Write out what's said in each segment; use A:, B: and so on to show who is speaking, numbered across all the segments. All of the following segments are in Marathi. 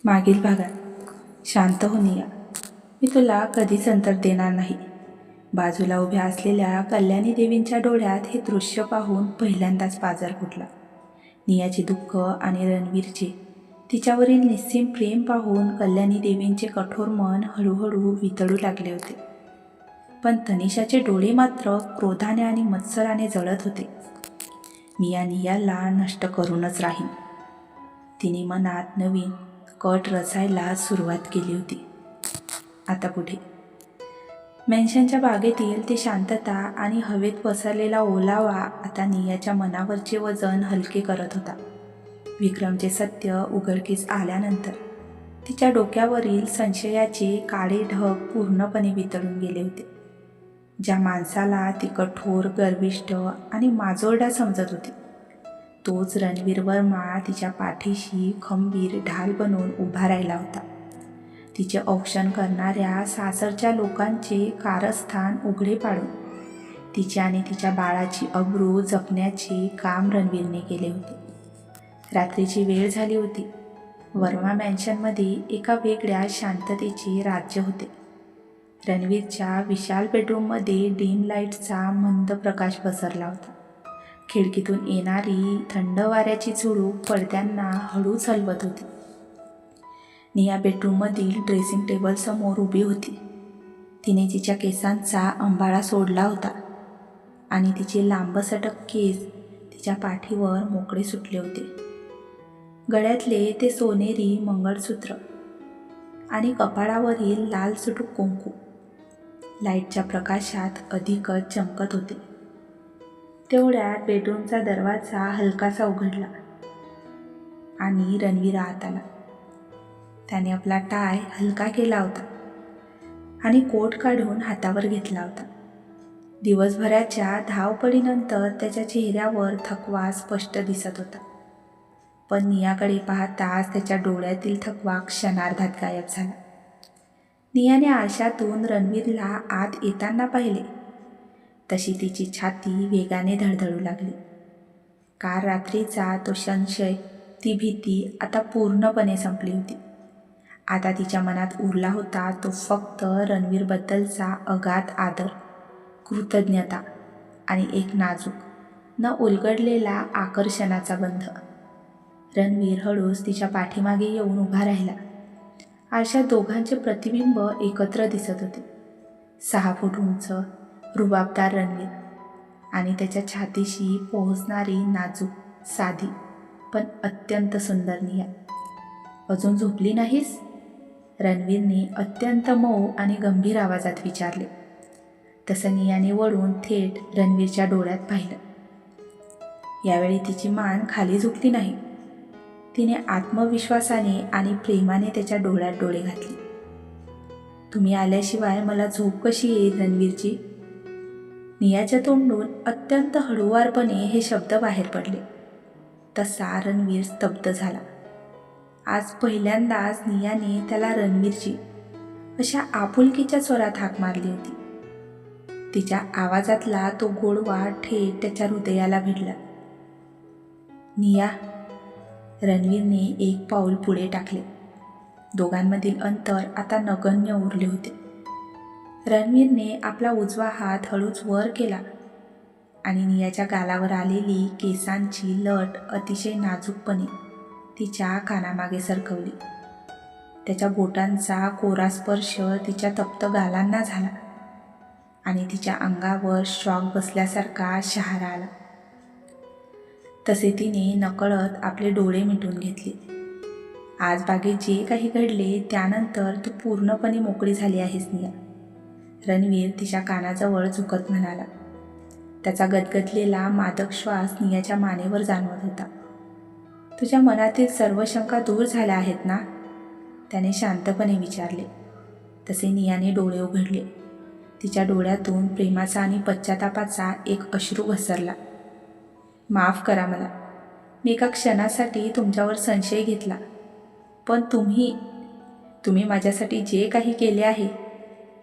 A: मागील भागात शांत हो निया, मी तुला कधीच अंतर देणार नाही. बाजूला उभ्या असलेल्या कल्याणी देवींच्या डोळ्यात हे दृश्य पाहून पहिल्यांदाच पाझर फुटला. नियाचे दुःख आणि रणवीरचे तिच्यावरील निस्सीम प्रेम पाहून कल्याणी देवींचे कठोर मन हळूहळू वितळू लागले होते. पण तनिषाचे डोळे मात्र क्रोधाने आणि मत्सराने जळत होते. नियाला नष्ट करूनच राहीन, तिने मनात नवीन कट रचायला सुरुवात केली होती. आता पुढे मेन्शनच्या बागेतील ती शांतता आणि हवेत पसरलेला ओलावा आता नियाच्या मनावरचे वजन हलके करत होता. विक्रमचे सत्य उघडकीस आल्यानंतर तिच्या डोक्यावरील संशयाचे काळे ढग पूर्णपणे वितळून गेले होते. ज्या माणसाला ती कठोर, गर्विष्ठ आणि माजोरडा समजत होती, तोच रणवीर वर्मा तिच्या पाठीशी खंबीर ढाल बनवून उभा राहिला होता. तिचे औक्षण करणाऱ्या सासरच्या लोकांचे कारस्थान उघडे पाडून तिची आणि तिच्या बाळाची अब्रू जपण्याचे काम रणवीरने केले होते. रात्रीची वेळ झाली होती. वर्मा मॅन्शनमध्ये एका वेगळ्या शांततेचे राज्य होते. रणवीरच्या विशाल बेडरूममध्ये डिम लाईटचा मंद प्रकाश पसरला होता. खिडकीतून येणारी थंड वाऱ्याची झुळूक पडद्यांना हळूच हलवत होती. निया बेडरूममधील ड्रेसिंग टेबलसमोर उभी होती. तिने तिच्या केसांचा अंबाळा सोडला होता आणि तिचे लांबसटक केस तिच्या पाठीवर मोकळे सुटले होते. गळ्यातले ते सोनेरी मंगळसूत्र आणि कपाळावरील लाल सुटूक कुंकू लाईटच्या प्रकाशात अधिकच चमकत होते. तेवढ्यात बेडरूमचा दरवाजा हलकासा उघडला आणि रणवीर आत आला. त्याने आपला टाय हलका केला होता आणि कोट काढून हातावर घेतला होता. दिवसभराच्या धावपळीनंतर त्याच्या चेहऱ्यावर थकवा स्पष्ट दिसत होता. पण नियाकडे पाहताच त्याच्या डोळ्यातील थकवा क्षणार्धात गायब झाला. नियाने आरशातून रणवीरला आत येताना पाहिले तशी तिची छाती वेगाने धडधडू लागली. काल रात्रीचा तो संशय, ती भीती आता पूर्णपणे संपली होती. आता तिच्या मनात उरला होता तो फक्त रणवीरबद्दलचा अगाध आदर, कृतज्ञता आणि एक नाजूक न उलगडलेला आकर्षणाचा बंध. रणवीर हळूच तिच्या पाठीमागे येऊन उभा राहिला. आरशात दोघांचे प्रतिबिंब एकत्र दिसत होते. 6 फूट उंच, रुबाबदार रणवीर आणि त्याच्या छातीशी पोहोचणारी नाजूक, साधी पण अत्यंत सुंदर निया. अजून झोपली नाहीस? रणवीरने अत्यंत मऊ आणि गंभीर आवाजात विचारले. तसं नियाने वळून थेट रणवीरच्या डोळ्यात पाहिलं. यावेळी तिची मान खाली झुकली नाही. तिने आत्मविश्वासाने आणि प्रेमाने त्याच्या डोळ्यात डोळे घातले. तुम्ही आल्याशिवाय मला झोप कशी येईल रणवीरजी? नियाच्या तोंडून अत्यंत हळूवारपणे हे शब्द बाहेर पडले. तसा रणवीर स्तब्ध झाला. आज पहिल्यांदाच नियाने त्याला रणवीरजी अशा आपुलकीच्या स्वरात हाक मारली होती. तिच्या आवाजातला तो गोडवा थेट त्याच्या हृदयाला भिडला. निया. रणवीरने एक पाऊल पुढे टाकले. दोघांमधील अंतर आता नगण्य उरले होते. रणवीरने आपला उजवा हात हळूच वर केला आणि नियाच्या गालावर आलेली केसांची लट अतिशय नाजूकपणे तिच्या कानामागे सरकवली. त्याच्या बोटांचा कोरा स्पर्श तिच्या तप्त गालांना झाला आणि तिच्या अंगावर शॉक बसल्यासारखा शहारा आला. तसे तिने नकळत आपले डोळे मिटून घेतले. आज बागेत जे काही घडले त्यानंतर तू पूर्णपणे मोकळी झाली आहेस निया, रणवीर तिच्या कानाजवळ झुकत म्हणाला. त्याचा गदगदलेला मादक श्वास नियाच्या मानेवर जाणवत होता. तुझ्या मनातील सर्व शंका दूर झाल्या आहेत ना? त्याने शांतपणे विचारले. तसे नियाने डोळे उघडले. तिच्या डोळ्यातून प्रेमाचा आणि पश्चातापाचा एक अश्रू घसरला. माफ करा मला, मी एका क्षणासाठी तुमच्यावर संशय घेतला, पण तुम्ही माझ्यासाठी जे काही केले आहे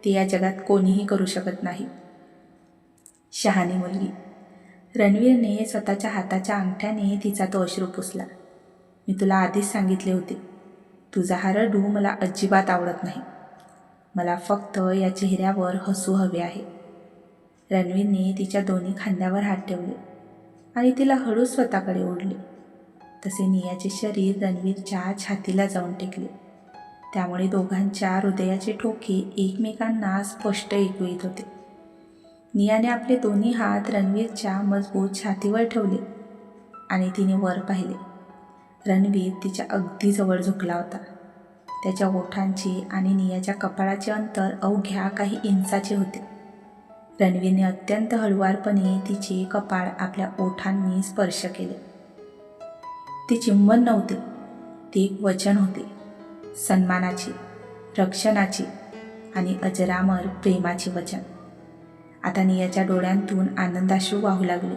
A: ते या जगात कोणीही करू शकत नाही. शहाणी मुलगी. रणवीरने स्वतःच्या हाताच्या अंगठ्याने तिचा तो अश्रू पुसला. मी तुला आधीच सांगितले होते, तुझा हा रडू मला अजिबात आवडत नाही. मला फक्त या चेहऱ्यावर हसू हवे आहे. रणवीरने तिच्या दोन्ही खांद्यावर हात ठेवले आणि तिला हळू स्वतःकडे ओढले. तसे नियाचे शरीर रणवीरच्या छातीला जाऊन टेकले. त्यामुळे दोघांच्या हृदयाचे ठोके एकमेकांना स्पष्ट ऐकू येत होते. नियाने आपले दोन्ही हात रणवीरच्या मजबूत छातीवर ठेवले आणि तिने वर पाहिले. रणवीर तिच्या अगदी जवळ झुकला होता. त्याच्या ओठांचे आणि नियाच्या कपाळाचे अंतर अवघ्या काही इंचाचे होते. रणवीरने अत्यंत हळुवारपणे तिचे कपाळ आपल्या ओठांनी स्पर्श केले. ते चुंबन नव्हते, ते एक वचन होते, सन्मानाचे, रक्षणाचे आणि अजरामर प्रेमाचे वचन. आता नियाच्या डोळ्यांतून आनंदाश्रू वाहू लागले.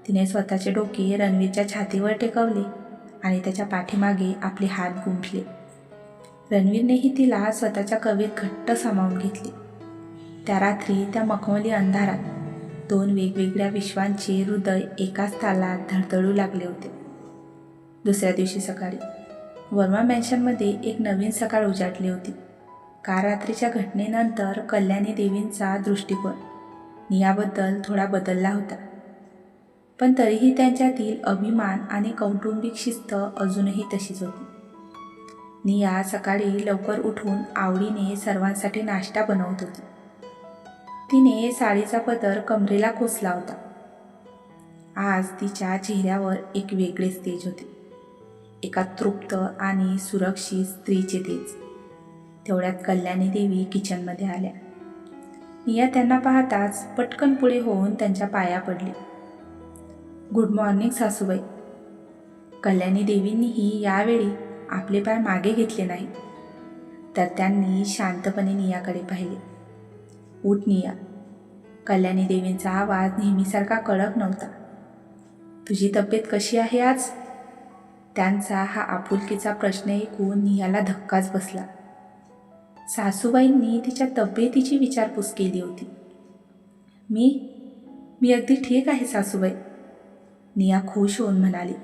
A: तिने स्वतःचे डोके रणवीरच्या छातीवर टेकवले आणि त्याच्या पाठीमागे आपले हात गुंफले. रणवीरनेही तिला स्वतःच्या कवेत घट्ट सामावून घेतले. त्या रात्री त्या मखमली अंधारात दोन वेगवेगळ्या विश्वांचे हृदय एकाच तालात धडधडू लागले होते. दुसऱ्या दिवशी सकाळी वर्मा मॅन्शनमध्ये एक नवीन सकाळ उजाडली होती. काल रात्रीच्या घटनेनंतर कल्याणी देवींचा दृष्टिकोन नियाबद्दल थोडा बदलला होता, पण तरीही त्यांच्यातील अभिमान आणि कौटुंबिक शिस्त अजूनही तशीच होती. निया सकाळी लवकर उठून आवडीने सर्वांसाठी नाश्ता बनवत होती. तिने साडीचा पदर कमरेला खोसला होता. आज तिच्या चेहऱ्यावर एक वेगळेच तेज होते, एका तृप्त आणि सुरक्षित स्त्रीचे तेज. तेवढ्यात कल्याणी देवी किचनमध्ये आल्या. निया त्यांना पाहताच पटकन पुढे होऊन त्यांच्या पाया पडली. गुड मॉर्निंग सासूबाई. कल्याणी देवींनीही यावेळी आपले पाय मागे घेतले नाही, तर त्यांनी शांतपणे नियाकडे पाहिले. उठ निया. कल्याणी देवींचा आवाज नेहमीसारखा कडक नव्हता. तुझी तब्येत कशी आहे आज? त्यांचा हा आपुलकीचा प्रश्न ऐकून नियाला धक्काच बसला. सासूबाईंनी तिच्या तब्येतीची विचारपूस केली होती. मी अगदी ठीक आहे सासूबाई, निया खुश होऊन म्हणाली.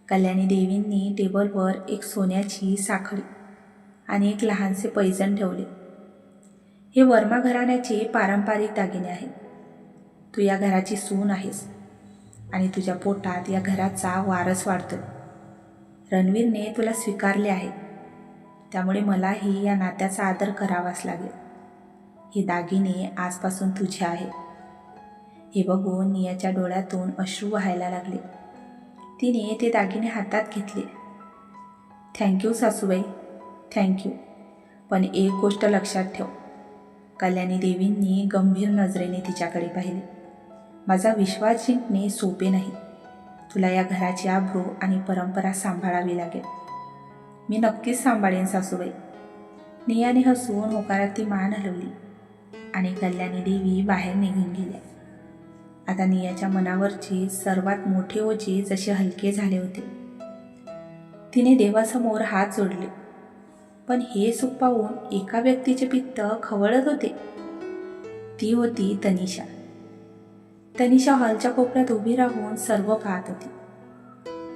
A: कल्याणी देवींनी टेबलवर एक सोन्याची साखळी आणि एक लहानसे पैजण ठेवले. हे वर्मा घराण्याचे पारंपरिक दागिने आहेत. तू या घराची सून आहेस आणि तुझ्या पोटात या घराचा वारस वाढतोय. रणवीरने तुला स्वीकारले आहे, त्यामुळे मलाही या नात्याचा आदर करावाच लागेल. हे दागिने आजपासून तुझे आहे. हे बघून नियाच्या डोळ्यातून अश्रू वाहायला लागले. तिने ते दागिने हातात घेतले. थँक्यू सासूबाई, थँक्यू. पण एक गोष्ट लक्षात ठेव. कल्याणी देवींनी गंभीर नजरेने तिच्याकडे पाहिले. माझा विश्वास जिंकणे सोपे नाही. तुला या घराची आब्रू आणि परंपरा सांभाळावी लागेल. मी नक्कीच सांभाळेन सासूबाई. नियाने हसून होकारार्थी मान हलवली आणि कल्याणी देवी बाहेर निघून गेल्या. आता नियाच्या मनावरचे सर्वात मोठे ओझे जसे हलके झाले होते. तिने देवासमोर हात जोडले, पण हे सुख पाहून एका व्यक्तीचे पित्त खवळत होते. ती होती तनिषा. तनिषा हॉलच्या कोपऱ्यात उभी राहून सर्व पाहत होती.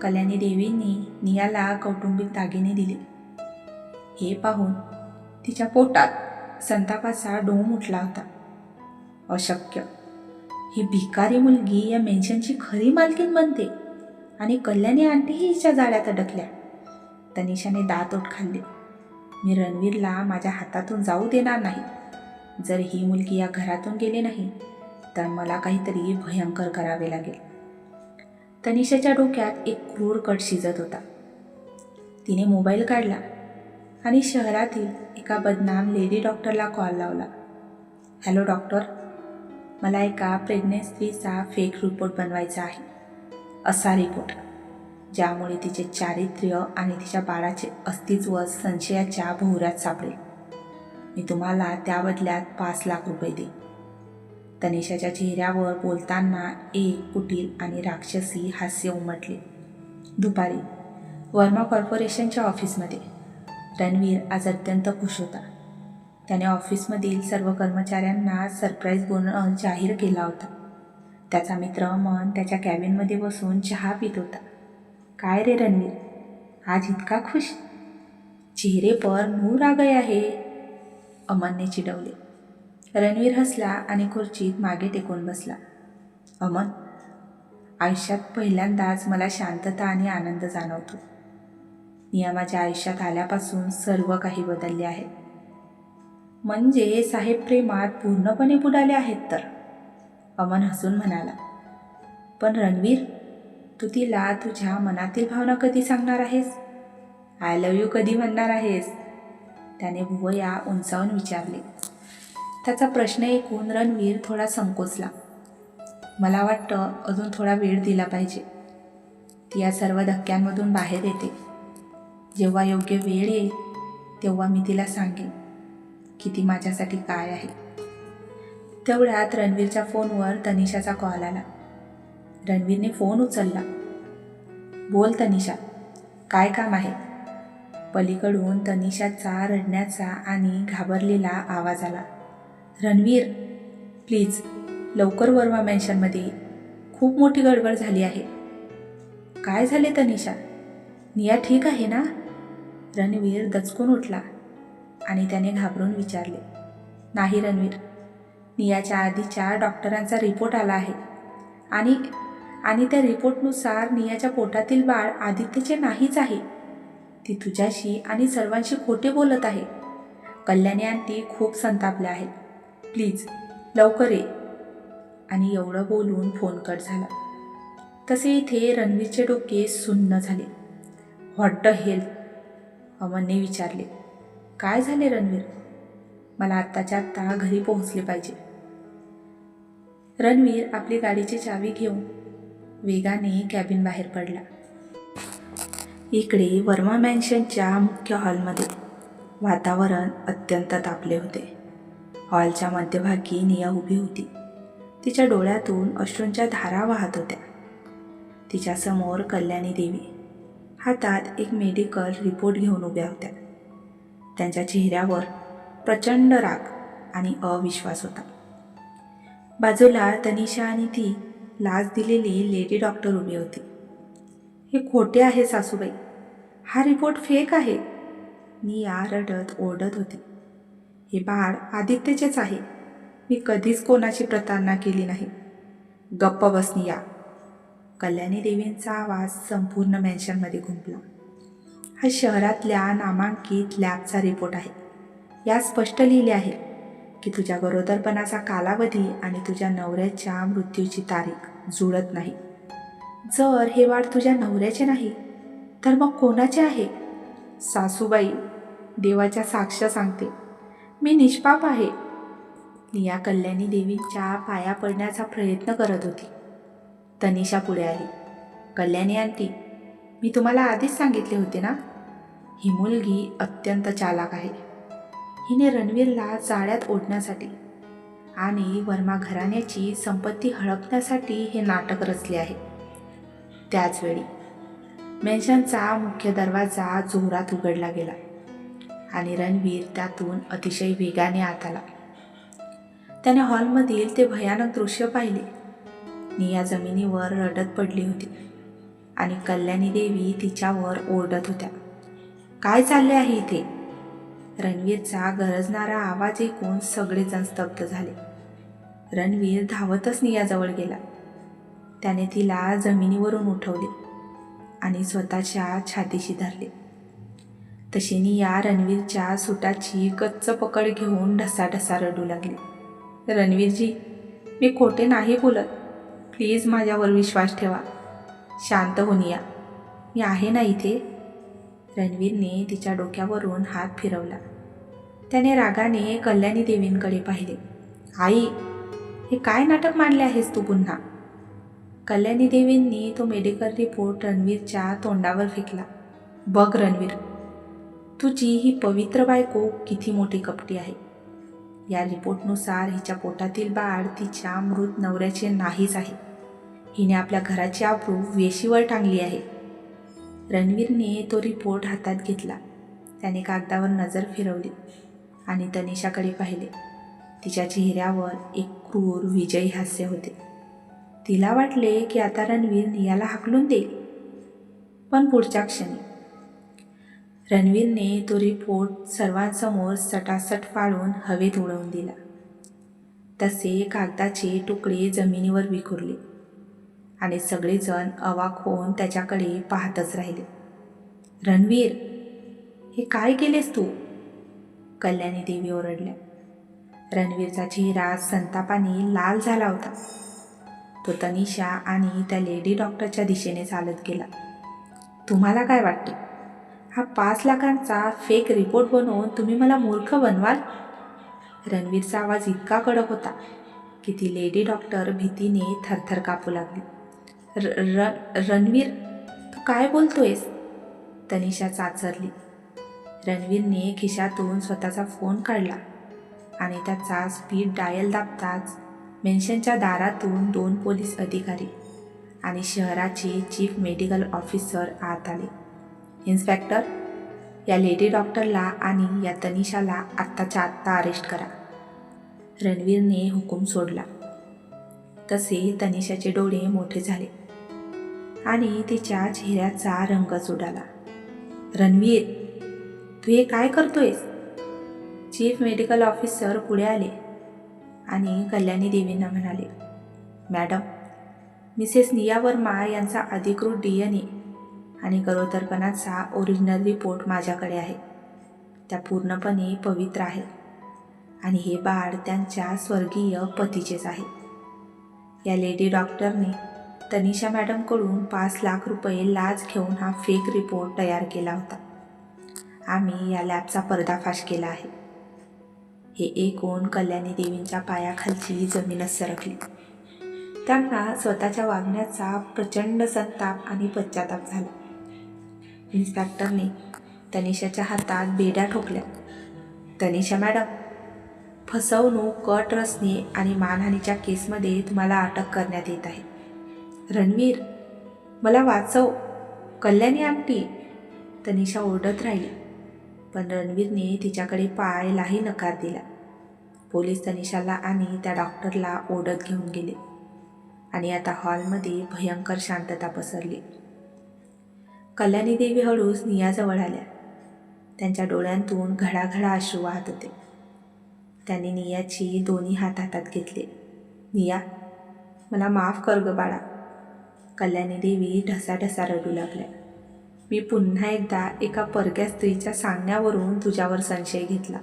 A: कल्याणी देवींनी नियाला कौटुंबिक दागिने दिले हे पाहून तिच्या पोटात संतापाचा डोम उठला होता. अशक्य. ही भिकारी मुलगी या मेन्शनची खरी मालकीण बनते आणि कल्याणी आंटीही हिच्या जाळ्यात अडकल्या. तनिषाने दात ओठ खाल्ले. मी रणवीरला माझ्या हातातून जाऊ देणार नाही. जर ही मुलगी या घरातून गेली नाही तर मला काहीतरी भयंकर करावे लागेल. तनिषाच्या डोक्यात एक क्रूर कट शिजत होता. तिने मोबाईल काढला आणि शहरातील एका बदनाम लेडी डॉक्टरला कॉल लावला. हॅलो डॉक्टर, मला एका प्रेग्नेंट स्त्रीचा फेक रिपोर्ट बनवायचा आहे. असा रिपोर्ट ज्यामुळे तिचे चारित्र्य आणि तिच्या बाळाचे अस्तित्व संशयाच्या भोवऱ्यात सापडेल. मी तुम्हाला त्या बदल्यात 5 लाख रुपये देईन. तनिषाच्या चेहऱ्यावर बोलताना एक कुटील आणि राक्षसी हास्य उमटले. दुपारी वर्मा कॉर्पोरेशनच्या ऑफिसमध्ये रणवीर आज अत्यंत खुश होता. त्याने ऑफिसमधील सर्व कर्मचाऱ्यांना सरप्राईज बोनस जाहीर केला होता. त्याचा मित्र अमन त्याच्या कॅबिनमध्ये बसून चहा पित होता. काय रे रणवीर, आज इतका खुश? चेहरे पर नूर आ गया है, अमनने चिडवले. रणवीर हसला आणि खुर्चीत मागे टेकून बसला. अमन, आयुष्यात पहिल्यांदाच मला शांतता आणि आनंद जाणवतो. निया माझ्या आयुष्यात आल्यापासून सर्व काही बदलले आहे. म्हणजे साहेब प्रेमात पूर्णपणे बुडाले आहेत तर, अमन हसून म्हणाला. पण रणवीर, तू तिला तुझ्या मनातील भावना कधी सांगणार आहेस? आय लव्ह यू कधी म्हणणार आहेस? त्याने भुवया उंचावून विचारले. त्याचा प्रश्न ऐकून रणवीर थोडा संकोचला. मला वाटतं अजून थोडा वेळ दिला पाहिजे. ती या सर्व धक्क्यांमधून बाहेर येते. जेव्हा योग्य वेळ येईल तेव्हा मी तिला सांगेन की ती माझ्यासाठी काय आहे. तेवढ्यात रणवीरच्या फोनवर तनिषाचा कॉल आला. रणवीरने फोन उचलला. बोल तनिषा, काय काम आहे? पलीकडून तनिषाचा रडण्याचा आणि घाबरलेला आवाज आला. रणवीर, प्लीज लवकर वर्मा मेन्शनमध्ये ये. खूप मोठी गडबड झाली आहे. काय झाले तनिषा? निया ठीक आहे ना? रणवीर दचकून उठला आणि त्याने घाबरून विचारले. नाही रणवीर, नियाच्या आधीच्या डॉक्टरांचा रिपोर्ट आला आहे आणि त्या रिपोर्टनुसार नियाच्या पोटातील बाळ आदित्यचे नाहीच आहे. ती तुझ्याशी आणि सर्वांशी खोटे बोलत आहे. कल्याणी आंटी खूप संतापल्या आहेत. प्लीज लवकर ये. आणि एवढं बोलून फोन कट झाला. तसे इथे रणवीरचे डोके सुन्न झाले. व्हॉट द हेल, अमनने विचारले. काय झाले रणवीर? मला आत्ताच्या आत्ता घरी पोहोचले पाहिजे. रणवीर आपली गाडीची चावी घेऊन वेगाने कॅबिन बाहेर पडला. इकडे वर्मा मॅन्शनच्या मुख्य हॉलमध्ये वातावरण अत्यंत तापले होते. हॉलच्या मध्यभागी निया उभी होती. तिच्या डोळ्यातून अश्रूंच्या धारा वाहत होत्या. तिच्यासमोर कल्याणी देवी हातात एक मेडिकल रिपोर्ट घेऊन उभ्या होत्या. त्यांच्या चेहऱ्यावर प्रचंड राग आणि अविश्वास होता. बाजूला तनिषा आणि ती लाच दिलेली लेडी डॉक्टर उभी होती. हे खोटे आहे सासूबाई, हा रिपोर्ट फेक आहे, निया रडत ओरडत होती. हे बाळ आदित्यचेच आहे. मी कधीच कोणाची प्रतारणा केली नाही. गप्प बस निया. कल्याणी देवींचा आवाज संपूर्ण मेन्शनमध्ये घुमला. हा शहरातल्या नामांकित लॅबचा रिपोर्ट आहे. यात स्पष्ट लिहिले आहे की तुझ्या गरोदरपणाचा कालावधी आणि तुझ्या नवऱ्याच्या मृत्यूची तारीख जुळत नाही. जर हे बाळ तुझ्या नवऱ्याचे नाही तर मग कोणाचे आहे? सासूबाई, देवाच्या साक्ष सांगते, मी निष्पाप आहे. निया कल्याणी देवींच्या पाया पडण्याचा प्रयत्न करत होती. तनिषा पुढे आली. कल्याणी आंटी, मी तुम्हाला आधीच सांगितले होते ना, ही मुलगी अत्यंत चालाक आहे. हिने रणवीरला जाळ्यात ओढण्यासाठी आणि वर्मा घराण्याची संपत्ती हडपण्यासाठी हे नाटक रचले आहे. त्याचवेळी मेन्शनचा मुख्य दरवाजा जोरात उघडला गेला आणि रणवीर त्यातून अतिशय वेगाने आत आला. त्याने हॉलमधील ते भयानक दृश्य पाहिले. निया जमिनीवर रडत पडली होती आणि कल्याणी देवी तिच्यावर ओरडत होत्या. काय चालले आहे इथे? रणवीरचा गरजणारा आवाज ऐकून सगळेजण स्तब्ध झाले. रणवीर धावतच नियाजवळ गेला. त्याने तिला जमिनीवरून उठवले आणि स्वतःच्या छातीशी धरले. तशी निया रणवीरच्या सुटाची गच्च पकड घेऊन ढसाढसा रडू लागली. रणवीरजी, मी खोटे नाही बोलत. प्लीज माझ्यावर विश्वास ठेवा. शांत हो निया, मी आहे ना इथे. रणवीरने तिच्या डोक्यावरून हात फिरवला. त्याने रागाने कल्याणी देवींकडे पाहिले. आई, हे काय नाटक मांडले आहेस तू पुन्हा? कल्याणी देवींनी तो मेडिकल रिपोर्ट रणवीरच्या तोंडावर फेकला. बघ रणवीर, तुझी ही पवित्र बायको किती मोठी कपटी आहे. या रिपोर्टनुसार हिच्या पोटातील बाळ तिच्या मृत नवऱ्याचे नाहीच आहे. हिने आपल्या घराची आबरू वेशीवर टांगली आहे. रणवीरने तो रिपोर्ट हातात घेतला. त्याने कागदावर नजर फिरवली आणि तनिषाकडे पाहिले. तिच्या चेहऱ्यावर एक क्रूर विजयी हास्य होते. तिला वाटले की आता रणवीर नियाला हाकलून देईल. पण पुढच्या क्षणी रणवीरने तो रिपोर्ट सर्वांसमोर सटासट फाडून हवेत उडवून दिला. तसे कागदाचे तुकडे जमिनीवर विखुरले आणि सगळेजण अवाक होऊन त्याच्याकडे पाहतच राहिले. रणवीर, हे काय केलेस तू? कल्याणी देवी ओरडल्या. रणवीरचा चेहरा संतापाने लाल झाला होता. तो तनिषा आणि त्या लेडी डॉक्टरच्या दिशेने चालत गेला. तुम्हाला काय वाटते, हा 5 लाखांचा फेक रिपोर्ट बनवून तुम्ही मला मूर्ख बनवाल? रणवीरचा आवाज इतका कडक होता की ती लेडी डॉक्टर भीतीने थरथर कापू लागली. रणवीर, तू काय बोलतोयस? तनिषा चाचरली. रणवीरने खिशातून स्वतःचा फोन काढला आणि त्याचा स्पीड डायल दाबताच मेन्शनच्या दारातून 2 पोलीस अधिकारी आणि शहराचे चीफ मेडिकल ऑफिसर आत आले. इन्स्पेक्टर, या लेडी डॉक्टरला आणि या तनिषाला आत्ताच्या आत्ता अरेस्ट करा. रणवीरने हुकूम सोडला. तसे तनिषाचे डोळे मोठे झाले आणि तिच्या चेहऱ्याचा रंगच उडाला. रणवीर, तू हे काय करतोयस? चीफ मेडिकल ऑफिसर पुढे आले आणि कल्याणी देवींना म्हणाले, मॅडम, मिसेस निया वर्मा यांचा अधिकृत DNA आणि गरोदरपणाचा ओरिजिनल रिपोर्ट माझ्याकडे आहे. त्या पूर्णपणे पवित्र आहेत आणि हे बाळ त्यांच्या स्वर्गीय पतीचेच आहे. या लेडी डॉक्टरने तनिषा मॅडमकडून 5 लाख रुपये लाच घेऊन हा फेक रिपोर्ट तयार केला होता. आम्ही या लॅबचा पर्दाफाश केला आहे. हे ऐकून कल्याणी देवींच्या पायाखालची जमीनच सरकली. त्यांना स्वतःच्या वागण्याचा प्रचंड संताप आणि पश्चाताप झाला. इन्स्पेक्टरने तनिषाच्या हातात बेड्या ठोकल्या. तनिषा मॅडम, फसवणूक, कट रचणे आणि मानहानीच्या केसमध्ये तुम्हाला अटक करण्यात येत आहे. रणवीर, मला वाचव. कल्याणी आंटी, तनिषा ओरडत राहिली. पण रणवीरने तिच्याकडे पाहायलाही नकार दिला. पोलीस तनिषाला आणि त्या डॉक्टरला ओढत घेऊन गेले आणि आता हॉलमध्ये भयंकर शांतता पसरली. कल्याणी देवी हळूच नियाजवळ आल्या. त्यांच्या डोळ्यांतून घडाघडा अश्रू वाहत होते. त्यांनी नियाची दोन्ही हात हातात घेतले. निया, मला माफ कर ग बाळा. कल्याणी देवी ढसाढसा रडू लागल्या. मी पुन्हा एकदा एका परक्या स्त्रीच्या सांगण्यावरून तुझ्यावर संशय घेतला.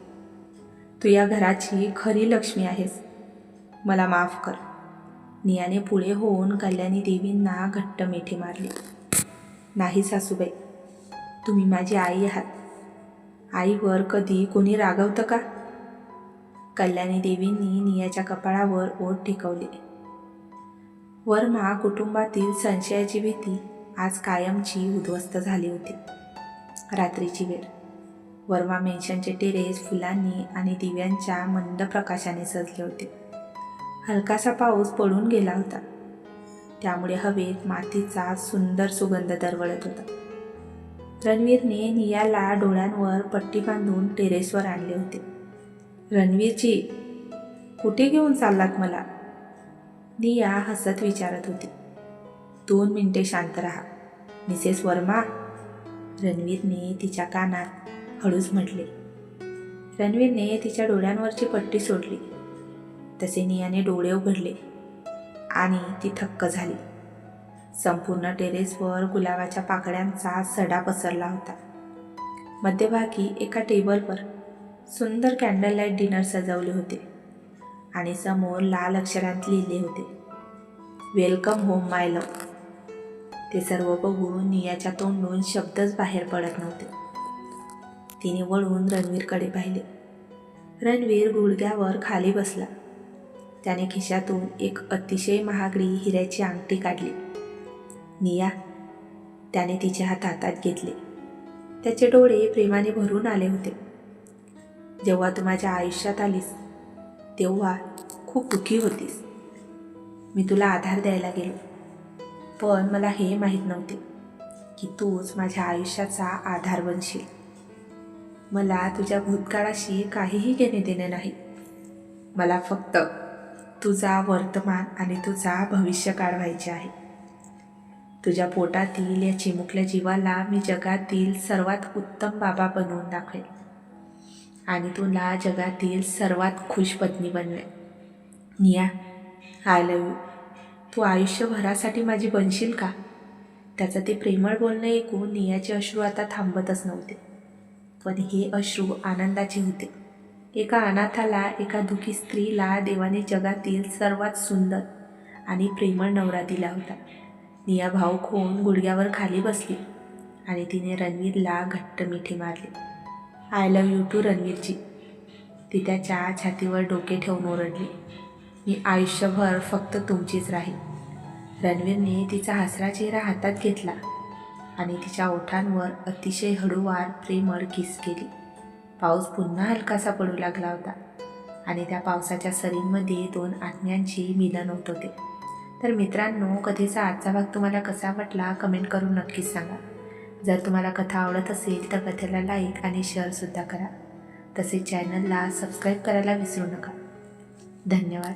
A: तू या घराची खरी लक्ष्मी आहेस. मला माफ कर. नियाने पुढे होऊन कल्याणी देवींना घट्ट मिठी मारली. नाही सासूबाई, तुम्ही माझी आई आहात. आईवर कधी कोणी रागवतं का? कल्याणी देवींनी नियाच्या कपाळावर ओठ टेकवले. वर्मा कुटुंबातील संशयाची भीती आज कायमची उद्ध्वस्त झाली होती. रात्रीची वेळ. वर्मा मेन्शनचे टेरेस फुलांनी आणि दिव्यांच्या मंद प्रकाशाने सजले होते. हलकासा पाऊस पडून गेला होता. त्यामुळे हवेत मातीचा सुंदर सुगंध दरवळत होता. रणवीरने नियाला डोळ्यांवर पट्टी बांधून टेरेसवर आणले होते. रणवीरजी, कुठे घेऊन चाललात मला? निया हसत विचारत होती. 2 मिनिटे शांत राहा मिसेस वर्मा, रणवीरने तिच्या कानात हळूच म्हटले. रणवीरने तिच्या डोळ्यांवरची पट्टी सोडली. तसे नियाने डोळे उघडले आणि ती थक्क झाली. संपूर्ण टेरेसवर गुलाबाच्या पाकळ्यांचा सडा पसरला होता. मध्यभागी एका टेबलवर सुंदर कॅन्डल लाईट डिनर सजवले होते आणि समोर लाल अक्षरांत लिहिले होते, वेलकम होम माय लव्ह. ते सर्व बघून नियाच्या तोंडून शब्दच बाहेर पडत नव्हते. तिने वळून रणवीरकडे पाहिले. रणवीर गुडघ्यावर खाली बसला. त्याने खिशातून एक अतिशय महागडी हिऱ्याची अंगठी काढली. निया, त्याने तिचे हात हातात घेतले. त्याचे डोळे प्रेमाने भरून आले होते. जेव्हा तू माझ्या आयुष्यात आलीस तेव्हा खूप दुःखी होतीस. मी तुला आधार द्यायला गेलो, पण मला हे माहीत नव्हते की तूच माझ्या आयुष्याचा आधार बनशील. मला तुझ्या भूतकाळाशी काहीही घेणे देणे नाही. मला फक्त तुझा वर्तमान आणि तुझा भविष्य काढवायचे आहे. तुझ्या पोटातील या चिमुकल्या जीवाला मी जगातील सर्वात उत्तम बाबा बनवून दाखवेल आणि तुला जगातील सर्वात खुश पत्नी बनवेल. निया, आय लव्ह यू. तू आयुष्यभरासाठी माझी बनशील का? त्याचं ते प्रेमळ बोलणं ऐकून नियाचे अश्रू आता थांबतच नव्हते. पण हे अश्रू आनंदाचे होते. एका अनाथाला, एका दुःखी स्त्रीला देवाने जगातील सर्वात सुंदर आणि प्रेमळ नवरा दिला होता. निया भावुक होऊन गुडघ्यावर खाली बसली आणि तिने रणवीरला घट्ट मिठी मारली. I love you to रणवीरजी. ती त्याच्या छातीवर डोके ठेवून ओरडली. मी आयुष्यभर फक्त तुमचीच राहील. रणवीरने तिचा हसरा चेहरा हातात घेतला आणि तिच्या ओठांवर अतिशय हळूवार प्रेमळ किस केली. पाऊस पुन्हा हलकासा पडू लागला होता आणि त्या पावसाच्या सरींमध्ये दोन आत्म्यांची मिलन होत होते. तर मित्रांनो, कथेचा आजचा भाग तुम्हाला कसा वाटला कमेंट करून नक्कीच सांगा. जर तुम्हाला कथा आवडत असेल तर कथेला लाईक आणि शेअरसुद्धा करा. तसेच चॅनलला सबस्क्राईब करायला विसरू नका. धन्यवाद.